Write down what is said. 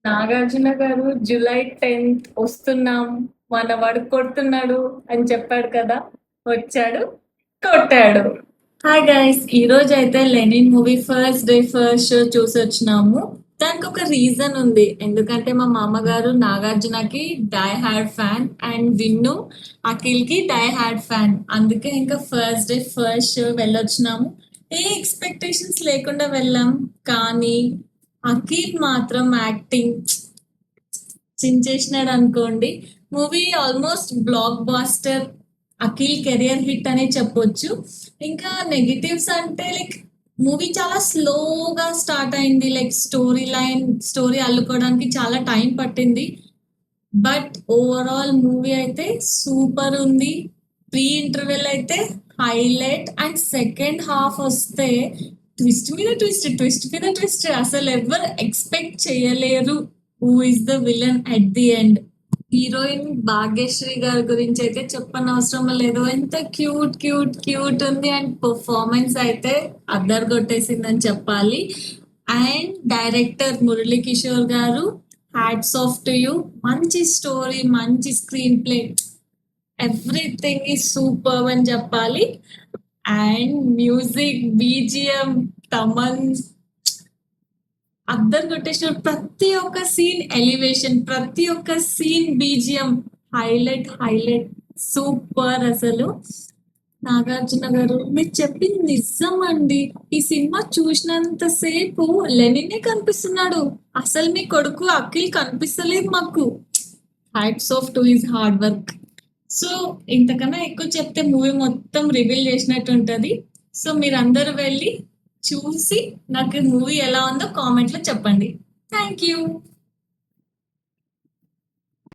నాగార్జున గారు July 10th వస్తున్నాం, మన వాడు కొడుతున్నాడు అని చెప్పాడు కదా. వచ్చాడు, కొట్టాడు. హాయ్ గైస్, ఈ రోజు అయితే Lenin movie first day first show చూసి వచ్చినాము. దానికి ఒక రీజన్ ఉంది, ఎందుకంటే మా మామగారు నాగార్జునకి die hard fan and Vinnu Akhil కి డై హార్డ్ ఫ్యాన్. అందుకే ఇంకా ఫస్ట్ డే ఫస్ట్ షో వెళ్ళొచ్చినాము. ఏ ఎక్స్పెక్టేషన్స్ లేకుండా వెళ్ళాం, కానీ అఖిల్ మాత్రం యాక్టింగ్ చించేసినాడు అనుకోండి. Movie almost blockbuster, Akhil career hit అనే చెప్పొచ్చు. ఇంకా నెగిటివ్స్ అంటే లైక్ మూవీ చాలా స్లోగా స్టార్ట్ అయింది. లైక్ స్టోరీ అల్లుకోవడానికి చాలా టైం పట్టింది. బట్ ఓవరాల్ మూవీ అయితే సూపర్ ఉంది. ప్రీ ఇంటర్వెల్ అయితే హైలైట్, అండ్ సెకండ్ హాఫ్ వస్తే ట్విస్ట్ మీద ట్విస్ట్, ట్విస్ట్ మీద ట్విస్ట్. అసలు ఎవరు ఎక్స్పెక్ట్ చేయలేరు who is the villain at the end. Heroine Bhagyashri గారి గురించి అయితే చెప్పనవసరం లేదు. ఎంత క్యూట్ క్యూట్ క్యూట్ ఉంది, అండ్ పర్ఫార్మెన్స్ అయితే అద్దరు కొట్టేసిందని చెప్పాలి. అండ్ డైరెక్టర్ మురళీ కిషోర్ గారు, హ్యాట్స్ ఆఫ్ టు యూ. మంచి స్టోరీ, మంచి screenplay, everything is super అని చెప్పాలి. అండ్ మ్యూజిక్, బీజిఎం, తమన్ అద్దరు కొట్టేసిన ప్రతి ఒక్క సీన్ ఎలివేషన్, ప్రతి ఒక్క scene BGM highlight highlight, super అసలు. నాగార్జున గారు, మీరు చెప్పింది నిజం అండి. ఈ సినిమా చూసినంత సేపు లెనినే కనిపిస్తున్నాడు, అసలు మీ కొడుకు అఖిల్ కనిపిస్తలేదు మాకు. Hats off to his hard work. So ఇంతకన్నా ఎక్కువ చెప్తే మూవీ మొత్తం రివీల్ చేసినట్టు ఉంటది. సో మీరందరూ వెళ్ళి చూసి నాకు మూవీ ఎలా ఉందో కామెంట్ లో చెప్పండి. Thank you.